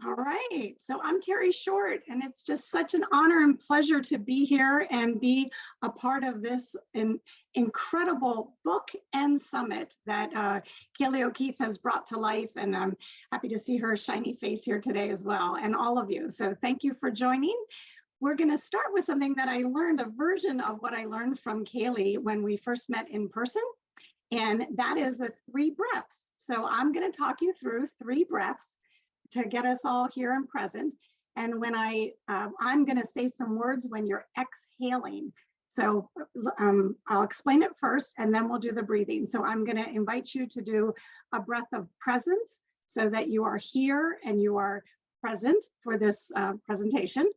All right, so I'm Terry Short, and it's just such an honor and pleasure to be here and be a part of this incredible book and summit that Kaylee O'Keefe has brought to life, and I'm happy to see her shiny face here today as well, and all of you. So thank you for joining. We're going to start with something that I learned, a version of what I learned from Kaylee when we first met in person, and that is a 3 breaths. So I'm going to talk you through 3 breaths to get us all here and present. And when I'm going to say some words when you're exhaling. So I'll explain it first, and then we'll do the breathing. So I'm going to invite you to do a breath of presence so that you are here and you are present for this presentation.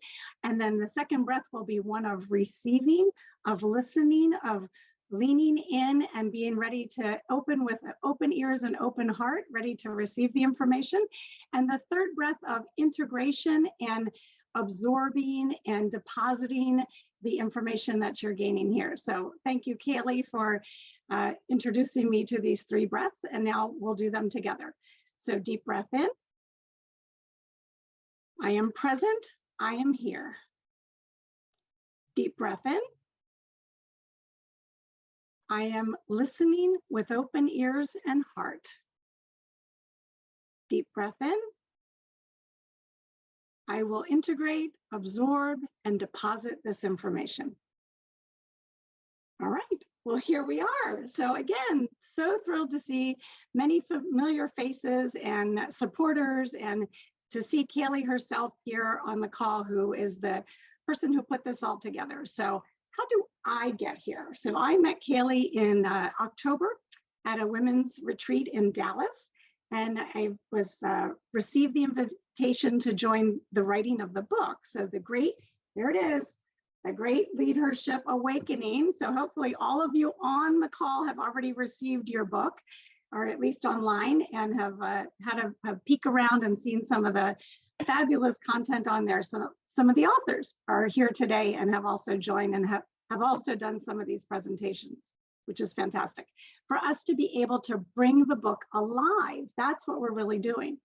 And then the second breath will be one of receiving, of listening, of leaning in and being ready to open with open ears and open heart, ready to receive the information. And the third breath of integration and absorbing and depositing the information that you're gaining here. So thank you, Kaylee, for introducing me to these 3 breaths, and now we'll do them together. So deep breath in. I am present, I am here. Deep breath in. I am listening with open ears and heart. Deep breath in. I will integrate, absorb, and deposit this information. All right, well, here we are. So again, so thrilled to see many familiar faces and supporters, and to see Kaylee herself here on the call, who is the person who put this all together. So how do I get here? So I met Kaylee in October at a women's retreat in Dallas, and I was received the invitation to join the writing of the book. So there it is, the Great Leadership Awakening. So hopefully all of you on the call have already received your book, or at least online, and have had a peek around and seen some of the fabulous content on there. So some of the authors are here today and have also joined and have also done some of these presentations, which is fantastic. For us to be able to bring the book alive, that's what we're really doing.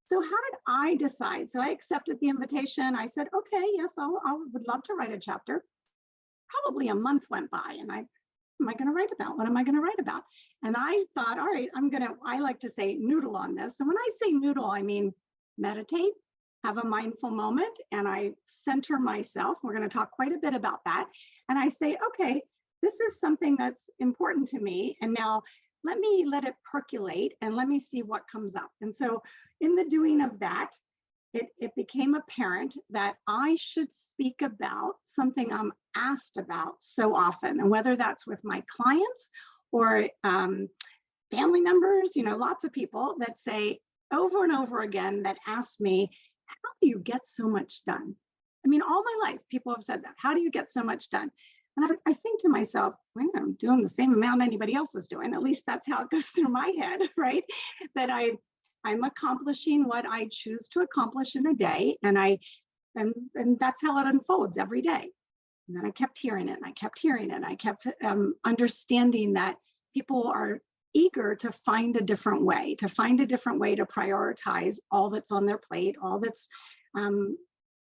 So how did I decide? So I accepted the invitation. I said, okay, yes, I would love to write a chapter. Probably a month went by, and what am I going to write about? What am I going to write about? And I thought, all right, I like to say noodle on this. So when I say noodle, I mean meditate, have a mindful moment, and I center myself. We're going to talk quite a bit about that. And I say, okay, this is something that's important to me. And now let it percolate and let me see what comes up. And so in the doing of that, it became apparent that I should speak about something I'm asked about so often. And whether that's with my clients or family members, lots of people that say over and over again, that ask me, how do you get so much done? I mean, all my life, people have said that. How do you get so much done? And I think to myself, well, I'm doing the same amount anybody else is doing. At least that's how it goes through my head, right? That I'm accomplishing what I choose to accomplish in a day. And that's how it unfolds every day. And then I kept hearing it, and I kept hearing it. I kept understanding that people are eager to find a different way, to prioritize all that's on their plate, all that's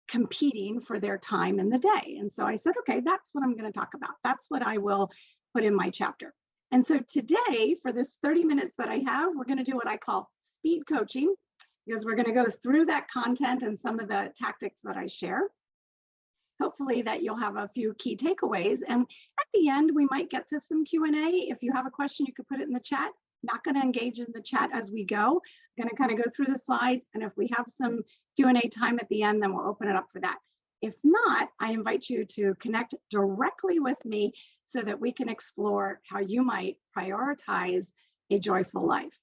competing for their time in the day. And so I said, okay, that's what I'm going to talk about. That's what I will put in my chapter. And so today, for this 30 minutes that I have, we're going to do what I call speed coaching, because we're going to go through that content and some of the tactics that I share. Hopefully that you'll have a few key takeaways. And at the end, we might get to some Q&A. If you have a question, you could put it in the chat. Not going to engage in the chat as we go. I'm going to kind of go through the slides. And if we have some Q&A time at the end, then we'll open it up for that. If not, I invite you to connect directly with me so that we can explore how you might prioritize a joyful life.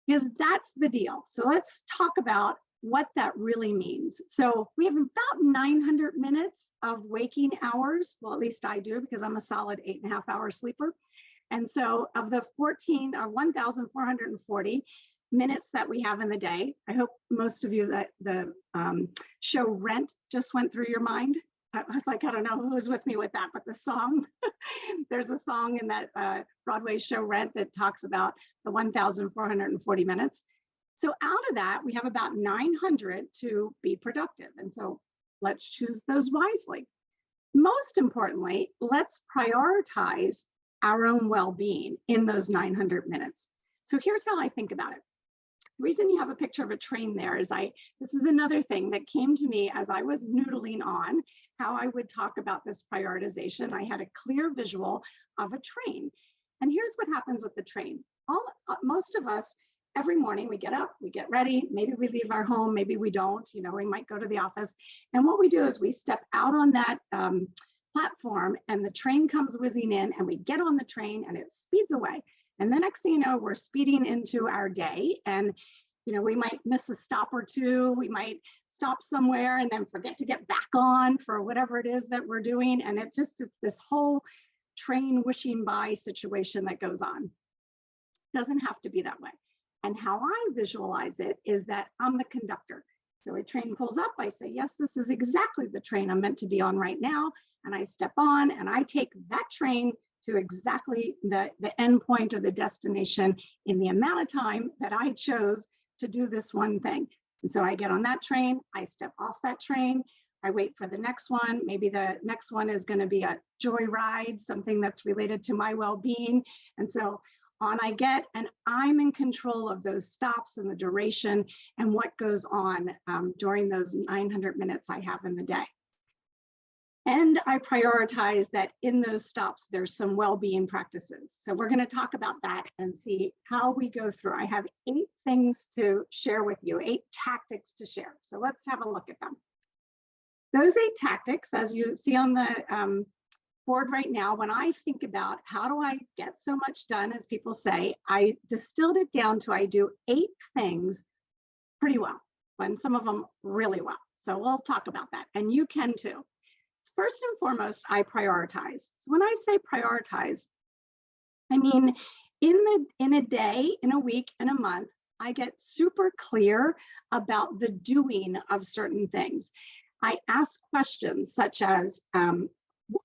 Because that's the deal. So let's talk about what that really means. So we have about 900 minutes of waking hours. Well, at least I do, because I'm a solid 8.5 hour sleeper. And so of the 1,440 minutes that we have in the day, I hope most of you that the show Rent just went through your mind. I don't know who's with me with that, but the song, there's a song in that Broadway show Rent that talks about the 1,440 minutes. So out of that, we have about 900 to be productive. And so let's choose those wisely. Most importantly, let's prioritize our own well-being in those 900 minutes. So here's how I think about it. The reason you have a picture of a train there is this is another thing that came to me as I was noodling on how I would talk about this prioritization. I had a clear visual of a train. And here's what happens with the train. Most of us, every morning we get up, we get ready, maybe we leave our home, maybe we don't, we might go to the office. And what we do is we step out on that platform and the train comes whizzing in and we get on the train and it speeds away. And the next thing you know, we're speeding into our day and we might miss a stop or two, we might stop somewhere and then forget to get back on for whatever it is that we're doing. And it's this whole train wishing by situation that goes on. Doesn't have to be that way. And how I visualize it is that I'm the conductor. So a train pulls up, I say, yes, this is exactly the train I'm meant to be on right now. And I step on and I take that train to exactly the end point or the destination in the amount of time that I chose to do this one thing. And so I get on that train, I step off that train, I wait for the next one. Maybe the next one is going to be a joy ride, something that's related to my well-being. And so on I get, and I'm in control of those stops and the duration and what goes on during those 900 minutes I have in the day. And I prioritize that in those stops, there's some well-being practices. So we're going to talk about that and see how we go through. I have 8 things to share with you, 8 tactics to share. So let's have a look at them. Those 8 tactics, as you see on the board right now, when I think about how do I get so much done, as people say, I distilled it down to I do 8 things pretty well, and some of them really well. So we'll talk about that, and you can too. First and foremost, I prioritize. So when I say prioritize, I mean in a day, in a week, in a month, I get super clear about the doing of certain things. I ask questions such as,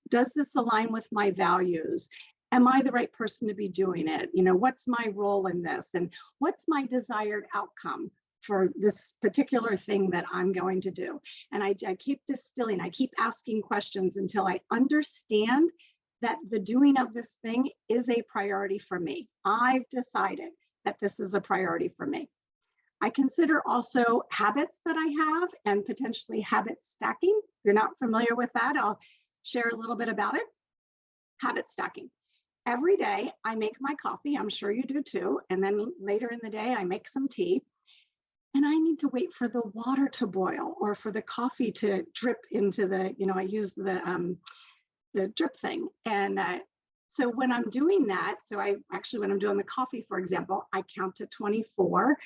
does this align with my values? Am I the right person to be doing it? What's my role in this? And what's my desired outcome for this particular thing that I'm going to do? And I keep distilling, I keep asking questions until I understand that the doing of this thing is a priority for me. I've decided that this is a priority for me. I consider also habits that I have and potentially habit stacking. If you're not familiar with that, I'll share a little bit about it. Habit stacking. Every day I make my coffee, I'm sure you do too. And then later in the day, I make some tea. And I need to wait for the water to boil or for the coffee to drip into the, I use the drip thing. And so when I'm doing that, when I'm doing the coffee, for example, I count to 24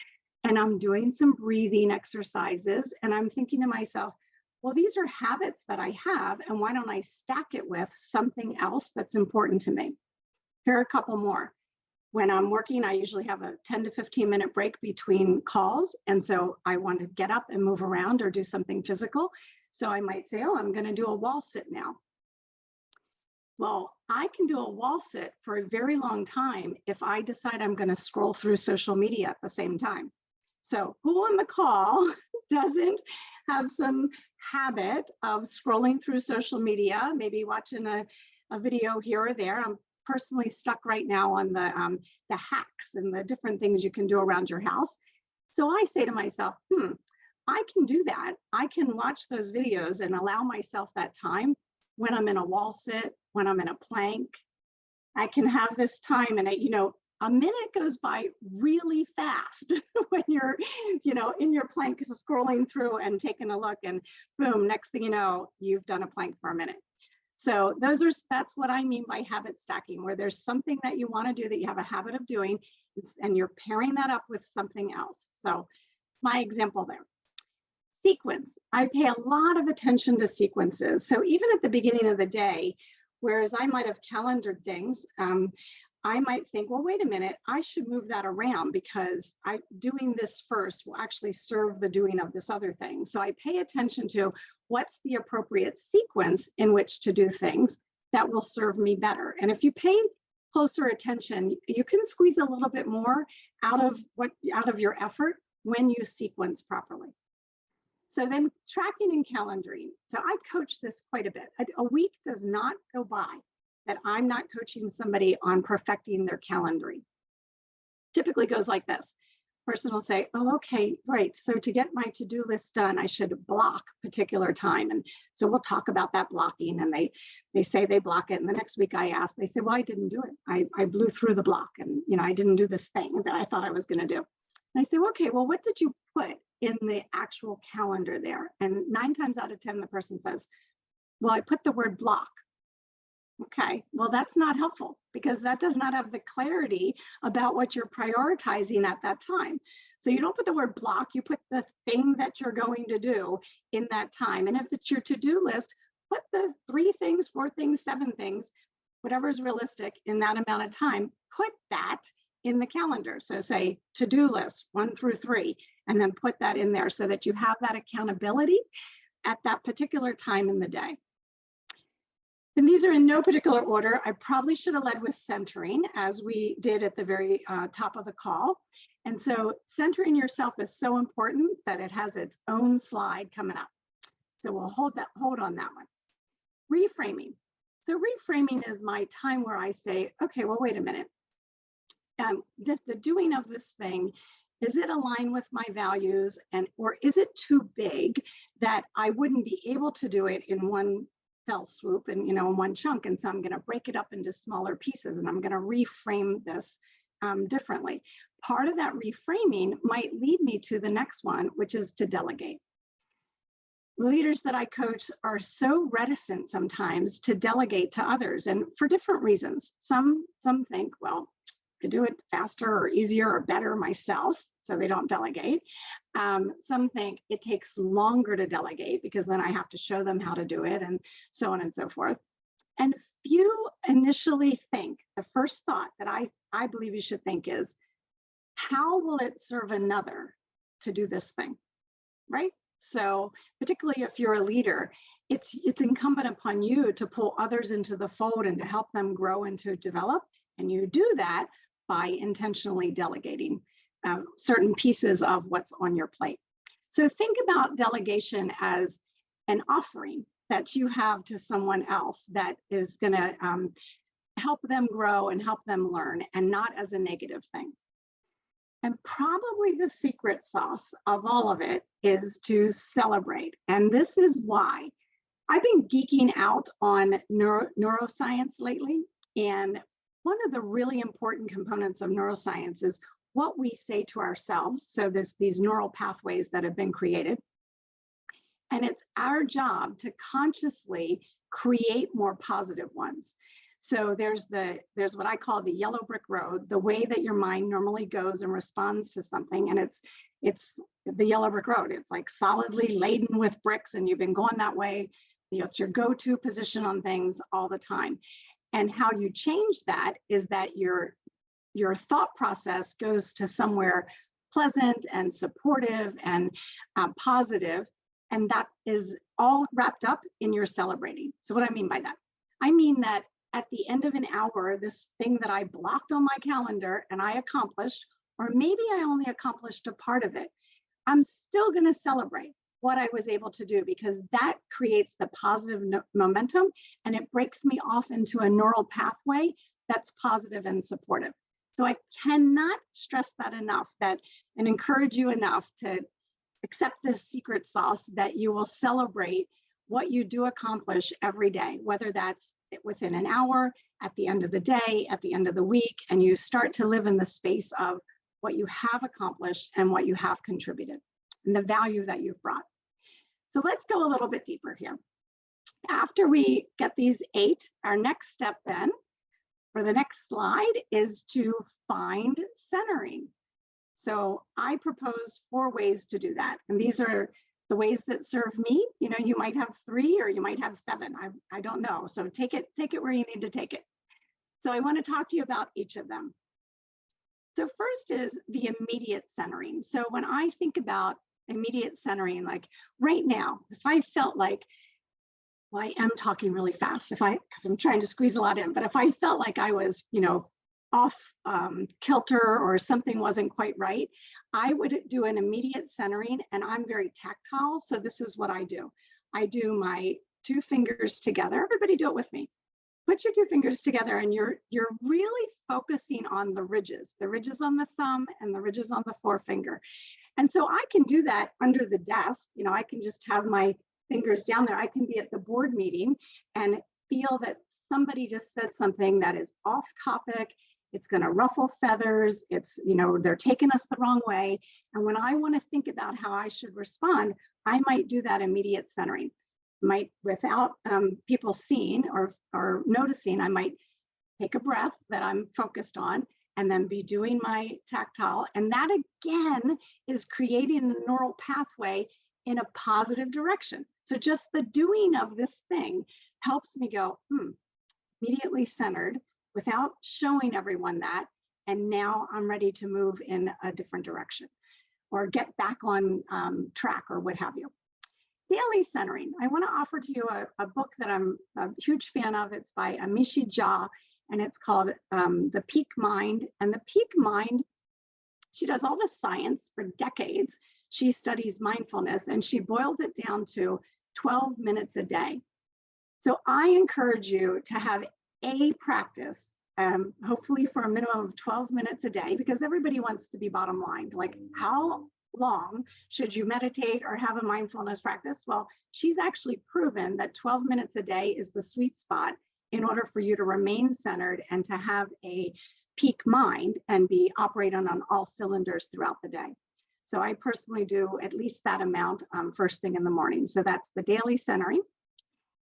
and I'm doing some breathing exercises. And I'm thinking to myself, well, these are habits that I have. And why don't I stack it with something else that's important to me? Here are a couple more. When I'm working, I usually have a 10 to 15 minute break between calls. And so I want to get up and move around or do something physical. So I might say, oh, I'm going to do a wall sit now. Well, I can do a wall sit for a very long time if I decide I'm going to scroll through social media at the same time. So who on the call doesn't have some habit of scrolling through social media, maybe watching a video here or there? I'm personally stuck right now on the hacks and the different things you can do around your house. So I say to myself, I can do that. I can watch those videos and allow myself that time when I'm in a wall sit, when I'm in a plank. I can have this time, and a minute goes by really fast when you're, in your plank scrolling through and taking a look, and boom, next thing you know, you've done a plank for a minute. So that's what I mean by habit stacking, where there's something that you want to do that you have a habit of doing, and you're pairing that up with something else. So it's my example there. Sequence. I pay a lot of attention to sequences. So even at the beginning of the day, whereas I might have calendared things, I might think, well, wait a minute, I should move that around because doing this first will actually serve the doing of this other thing. So I pay attention to what's the appropriate sequence in which to do things that will serve me better. And if you pay closer attention, you can squeeze a little bit more out of your effort when you sequence properly. So then tracking and calendaring. So I coach this quite a bit. A week does not go by that I'm not coaching somebody on perfecting their calendaring. Typically goes like this. Person will say, oh, okay, right. So to get my to-do list done, I should block particular time. And so we'll talk about that blocking. And they say they block it. And the next week I ask, they say, well, I didn't do it. I blew through the block and, I didn't do this thing that I thought I was going to do. And I say, well, okay, well, what did you put in the actual calendar there? And 9 times out of 10, the person says, well, I put the word block. Okay, well, that's not helpful because that does not have the clarity about what you're prioritizing at that time. So you don't put the word block, you put the thing that you're going to do in that time. And if it's your to-do list, put the 3 things, 4 things, 7 things, whatever is realistic in that amount of time, put that in the calendar. So say to-do list 1 through 3, and then put that in there so that you have that accountability at that particular time in the day. And these are in no particular order. I probably should have led with centering, as we did at the very top of the call. And so centering yourself is so important that it has its own slide coming up. So we'll hold on that one. Reframing. So reframing is my time where I say, okay, well, wait a minute. The doing of this thing, is it aligned with my values, or is it too big that I wouldn't be able to do it in one fell swoop and in one chunk? And so I'm going to break it up into smaller pieces, and I'm going to reframe this differently. Part of that reframing might lead me to the next one, which is to delegate. Leaders that I coach are so reticent sometimes to delegate to others, and for different reasons. Some think, well, I could do it faster or easier or better myself, so they don't delegate. Some think it takes longer to delegate because then I have to show them how to do it, and so on and so forth. And few initially think, the first thought that I believe you should think is, how will it serve another to do this thing, right? So particularly if you're a leader, it's incumbent upon you to pull others into the fold and to help them grow and to develop. And you do that by intentionally delegating certain pieces of what's on your plate. So think about delegation as an offering that you have to someone else that is going to help them grow and help them learn, and not as a negative thing. And probably the secret sauce of all of it is to celebrate. And this is why I've been geeking out on neuroscience lately. And one of the really important components of neuroscience is what we say to ourselves. So these neural pathways that have been created. And it's our job to consciously create more positive ones. So there's what I call the yellow brick road, the way that your mind normally goes and responds to something. And it's the yellow brick road. It's like solidly laden with bricks, and you've been going that way. It's your go-to position on things all the time. And how you change that is that your thought process goes to somewhere pleasant and supportive and positive. And that is all wrapped up in your celebrating. So what I mean by that? I mean that at the end of an hour, this thing that I blocked on my calendar and I accomplished, or maybe I only accomplished a part of it, I'm still going to celebrate what I was able to do, because that creates the positive momentum, and it breaks me off into a neural pathway that's positive and supportive. So I cannot stress that enough, and encourage you enough to accept this secret sauce that you will celebrate what you do accomplish every day, whether that's within an hour, at the end of the day, at the end of the week, and you start to live in the space of what you have accomplished and what you have contributed and the value that you've brought. So let's go a little bit deeper here. After we get these 8, our next step then for the next slide is to find centering. So I propose 4 ways to do that. And these are the ways that serve me. You might have 3 or you might have 7. I don't know. So take it where you need to take it. So I want to talk to you about each of them. So first is the immediate centering. So when I think about immediate centering, like right now, if I felt like, well, I am talking really fast because I'm trying to squeeze a lot in, but if I felt like I was, off kilter or something wasn't quite right, I would do an immediate centering, and I'm very tactile. So this is what I do. I do my two fingers together. Everybody do it with me. Put your two fingers together, and you're really focusing on the ridges on the thumb and the ridges on the forefinger. And so I can do that under the desk. You know, I can just have my fingers down there. I can be at the board meeting and feel that somebody just said something that is off topic. It's going to ruffle feathers. It's, you know, they're taking us the wrong way. And when I want to think about how I should respond, I might do that immediate centering. Might, without people seeing or noticing, I might take a breath that I'm focused on and then be doing my tactile. And that again is creating a neural pathway in a positive direction. So just the doing of this thing helps me go, immediately centered without showing everyone that. And now I'm ready to move in a different direction or get back on track or what have you. Daily centering. I want to offer to you a book that I'm a huge fan of. It's by Amishi Jha, and it's called The Peak Mind. And the Peak Mind, she does all the science for decades. She studies mindfulness, and she boils it down to 12 minutes a day. So I encourage you to have a practice, hopefully for a minimum of 12 minutes a day, because everybody wants to be bottom line. Like, how long should you meditate or have a mindfulness practice? Well, she's actually proven that 12 minutes a day is the sweet spot in order for you to remain centered and to have a peak mind and be operating on all cylinders throughout the day. So I personally do at least that amount first thing in the morning. So that's the daily centering.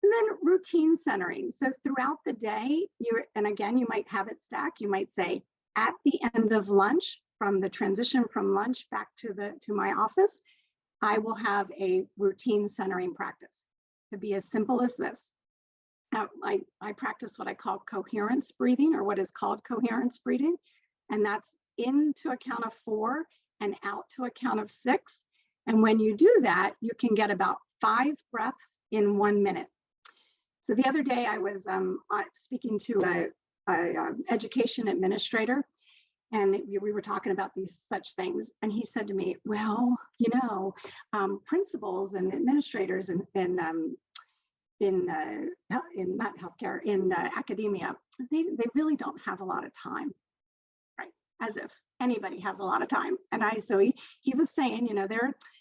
And then routine centering. So throughout the day, and again, you might have it stack. You might say at the end of lunch, from the transition from lunch back to my office, I will have a routine centering practice. To be as simple as this. Now, I practice what I call coherence breathing, or what is called coherence breathing, and that's in to a count of 4 and out to a count of 6. And when you do that, you can get about 5 breaths in 1 minute. So the other day I was speaking to an education administrator, and we were talking about these such things. And he said to me, well, you know, principals and administrators in not healthcare, in academia, they really don't have a lot of time, right? As if anybody has a lot of time. And so he was saying, you know,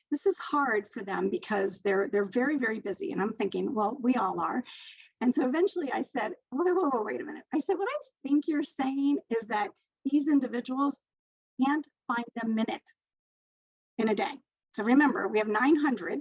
this is hard for them because they're very, very busy. And I'm thinking, well, we all are. And so eventually I said, wait a minute. I said, what I think you're saying is that these individuals can't find a minute in a day. So remember, we have 900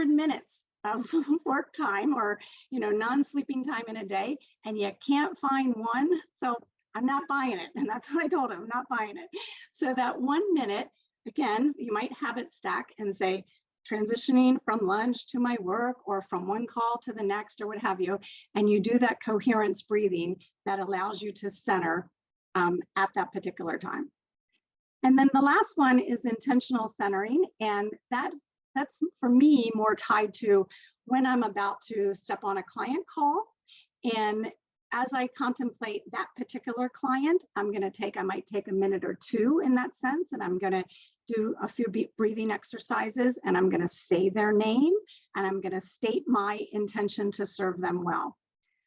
minutes of work time, or, you know, non-sleeping time in a day, and you can't find one. So I'm not buying it. And that's what I told him, I'm not buying it. So that 1 minute, again, you might have it stack and say, transitioning from lunch to my work, or from one call to the next, or what have you. And you do that coherence breathing that allows you to center at that particular time. And then the last one is intentional centering. And that's for me more tied to when I'm about to step on a client call. And as I contemplate that particular client, I might take a minute or 2 in that sense, and I'm going to do a few breathing exercises, and I'm going to say their name, and I'm going to state my intention to serve them well.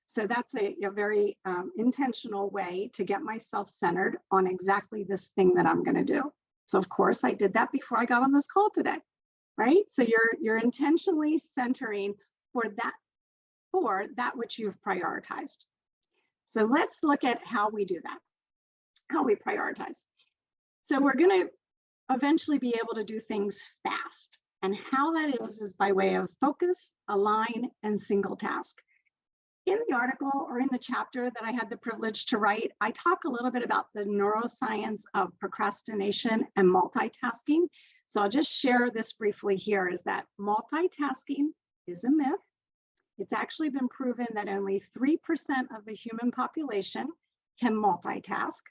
So that's a very intentional way to get myself centered on exactly this thing that I'm going to do. So of course I did that before I got on this call today, right? So you're intentionally centering for that which you've prioritized. So let's look at how we do that, how we prioritize. So we're going to eventually be able to do things fast. And how that is by way of focus, align, and single task. In the article, or in the chapter that I had the privilege to write, I talk a little bit about the neuroscience of procrastination and multitasking. So I'll just share this briefly here, is that multitasking is a myth. It's actually been proven that only 3% of the human population can multitask.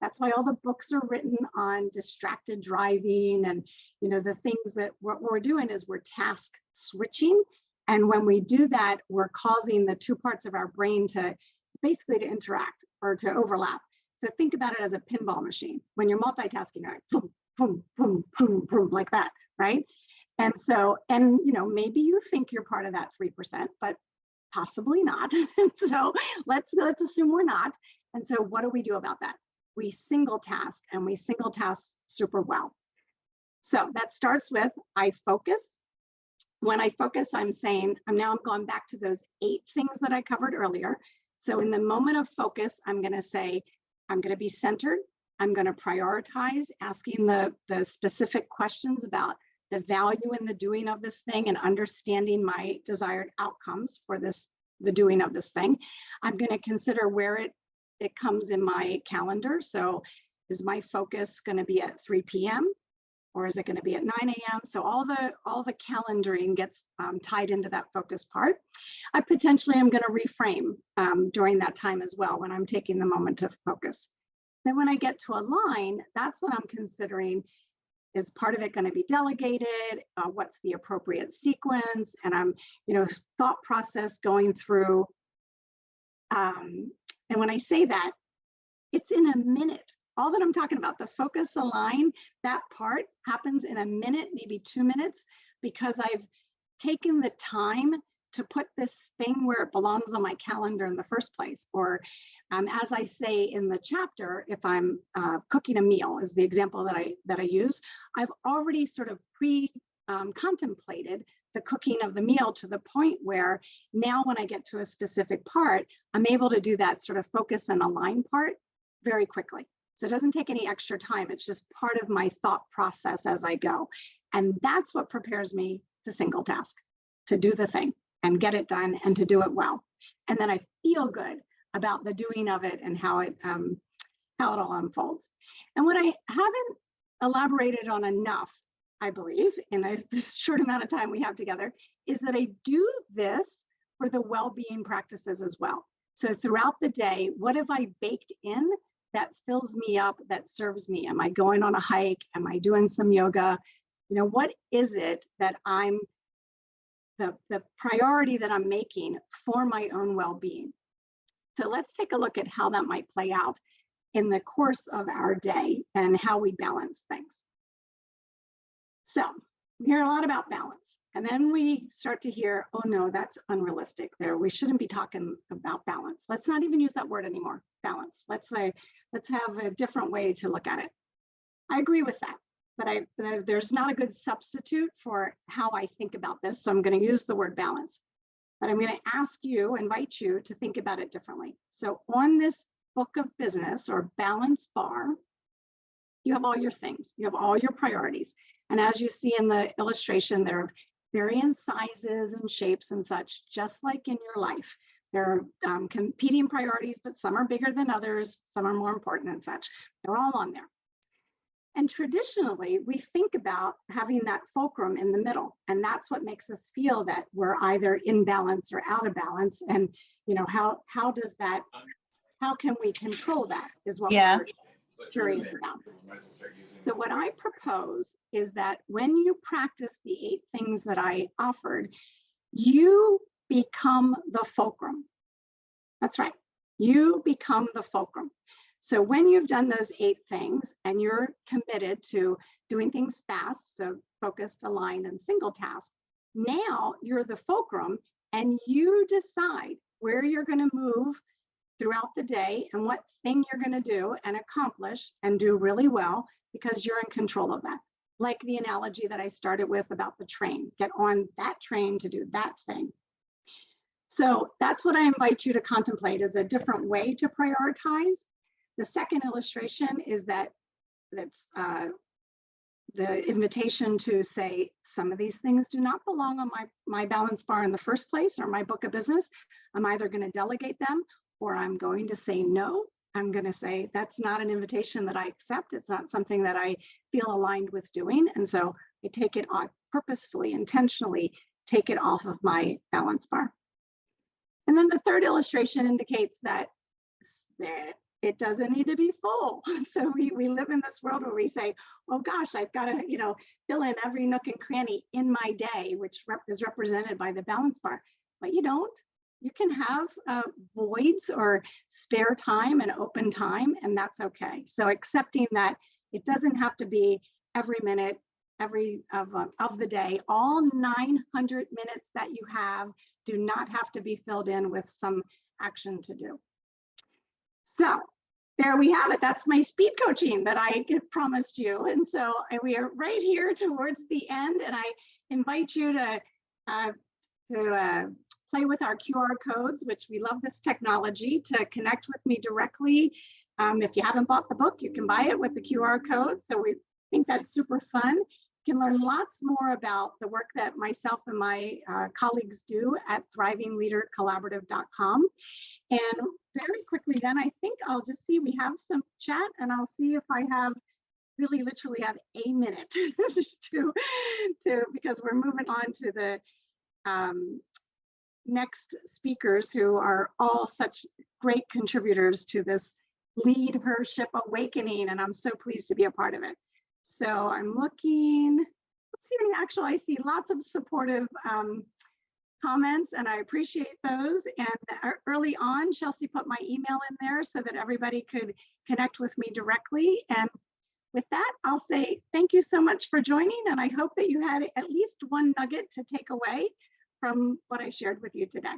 That's why all the books are written on distracted driving, and, you know, the things that what we're doing is we're task switching. And when we do that, we're causing the 2 parts of our brain to basically to interact or to overlap. So think about it as a pinball machine. When you're multitasking, you're like boom, boom, boom, boom, boom, like that, right? And so, and maybe you think you're part of that 3%, but possibly not. So let's assume we're not. And so what do we do about that? We single task, and we single task super well. So that starts with I focus. When I focus, I'm saying, I'm going back to those 8 things that I covered earlier. So in the moment of focus, I'm going to say, I'm going to be centered. I'm going to prioritize asking the specific questions about the value in the doing of this thing and understanding my desired outcomes for the doing of this thing. I'm going to consider where it comes in my calendar. So is my focus going to be at 3 p.m. or is it going to be at 9 a.m.? So all the calendaring gets tied into that focus part. I potentially am going to reframe during that time as well when I'm taking the moment to focus. Then when I get to align, that's what I'm considering. Is part of it going to be delegated? What's the appropriate sequence? And I'm, thought process going through. And when I say that, it's in a minute. All that I'm talking about, the focus align, that part happens in a minute, maybe 2 minutes, because I've taken the time to put this thing where it belongs on my calendar in the first place. Or as I say in the chapter, if I'm cooking a meal is the example that I use, I've already sort of contemplated the cooking of the meal to the point where now when I get to a specific part, I'm able to do that sort of focus and align part very quickly. So it doesn't take any extra time. It's just part of my thought process as I go. And that's what prepares me to single task, to do the thing and get it done and to do it well. And then I feel good about the doing of it and how it all unfolds. And what I haven't elaborated on enough, I believe, in this short amount of time we have together, is that I do this for the well-being practices as well. So throughout the day, what have I baked in that fills me up, that serves me? Am I going on a hike? Am I doing some yoga? What is it that I'm the priority that I'm making for my own well-being? So let's take a look at how that might play out in the course of our day and how we balance things. So we hear a lot about balance, and then we start to hear, oh no, that's unrealistic there. We shouldn't be talking about balance. Let's not even use that word anymore, balance. Let's have a different way to look at it. I agree with that, but there's not a good substitute for how I think about this. So I'm going to use the word balance. But I'm going to invite you to think about it differently. So on this book of business or balance bar, you have all your things, you have all your priorities. And as you see in the illustration, they're varying sizes and shapes and such, just like in your life. There are competing priorities, but some are bigger than others, some are more important and such. They're all on there. And traditionally, we think about having that fulcrum in the middle, and that's what makes us feel that we're either in balance or out of balance. And how can we control that is what we're curious about. So what I propose is that when you practice the 8 things that I offered, you become the fulcrum. That's right, you become the fulcrum. So when you've done those 8 things and you're committed to doing things fast, so focused, aligned, and single task, now you're the fulcrum and you decide where you're going to move throughout the day and what thing you're going to do and accomplish and do really well, because you're in control of that. Like the analogy that I started with about the train, get on that train to do that thing. So that's what I invite you to contemplate, is a different way to prioritize. The second illustration is that's the invitation to say, some of these things do not belong on my balance bar in the first place or my book of business. I'm either going to delegate them or I'm going to say no. I'm going to say that's not an invitation that I accept. It's not something that I feel aligned with doing. And so I take it on purposefully, intentionally take it off of my balance bar. And then the third illustration indicates that it doesn't need to be full. So we live in this world where we say, oh gosh, I've got to, fill in every nook and cranny in my day, which is represented by the balance bar. But you don't. You can have voids or spare time and open time, and that's okay. So accepting that it doesn't have to be every minute, every of the day. All 900 minutes that you have do not have to be filled in with some action to do. So there we have it. That's my speed coaching that I promised you. And so we are right here towards the end, and I invite you to play with our QR codes, which we love this technology, to connect with me directly. If you haven't bought the book, you can buy it with the QR code. So we think that's super fun. You can learn lots more about the work that myself and my colleagues do at thrivingleadercollaborative.com. And very quickly then, I think I'll just see we have some chat, and I'll see if I have really literally have a minute to because we're moving on to the next speakers, who are all such great contributors to this leadership awakening, and I'm so pleased to be a part of it. So I'm looking, let's see, actually I see lots of supportive comments, and I appreciate those. And early on, Chelsea put my email in there so that everybody could connect with me directly. And with that, I'll say thank you so much for joining, and I hope that you had at least one nugget to take away from what I shared with you today.